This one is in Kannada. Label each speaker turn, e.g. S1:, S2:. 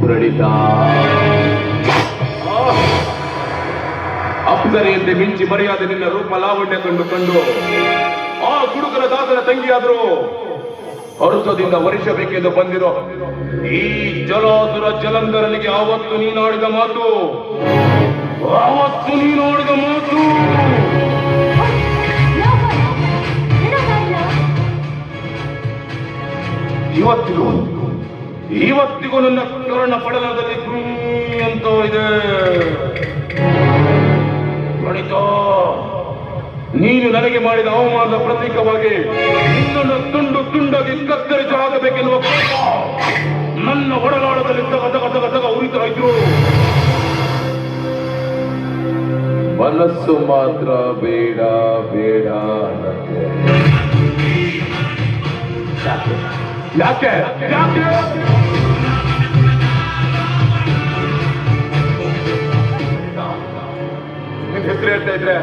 S1: ಪ್ರಣೀತ ಅಪ್ಸರೆಯಂತೆ ಮಿಂಚಿ ಮರೆಯಾದ ನಿನ್ನ ರೂಪ ಲಾವಣ್ಯ ಕಂಡು ಆ ಗುಡುಕನ ದಾಸನ ತಂಗಿಯಾದ್ರು ಹರುಷದಿಂದ ವರ್ಷಬೇಕೆಂದು ಬಂದಿರೋ ಈ ಜಲಾಸುರ ಜಲಂಧರನಿಗೆ ಆವತ್ತು ನೀನಾಡಿದ ಮಾತು ಇವತ್ತಿಗೂ ನನ್ನ ಕರ್ಣ ಪಡಲದಲ್ಲಿ ಅಂತ ಇದೆ. ಪ್ರಣೀತ, ನೀನು ನನಗೆ ಮಾಡಿದ ಅವಮಾನದ ಪ್ರತೀಕವಾಗಿ ನಿನ್ನನ್ನು ತುಂಡಾಗಿ ಕತ್ತರಿಸಿ ಆಗಬೇಕೆನ್ನುವ ನನ್ನ ಒಡಲಾಳದಲ್ಲಿ ತಗ ಉರಿತಾ ಇದ್ರು. ಮನಸ್ಸು ಮಾತ್ರ ಬೇಡ ಅನ್ನತ್ತೆ. ಯಾಕೆ ನಿನ್ ಹೆಸರು ಹೇಳ್ತಾ ಇದ್ರೆ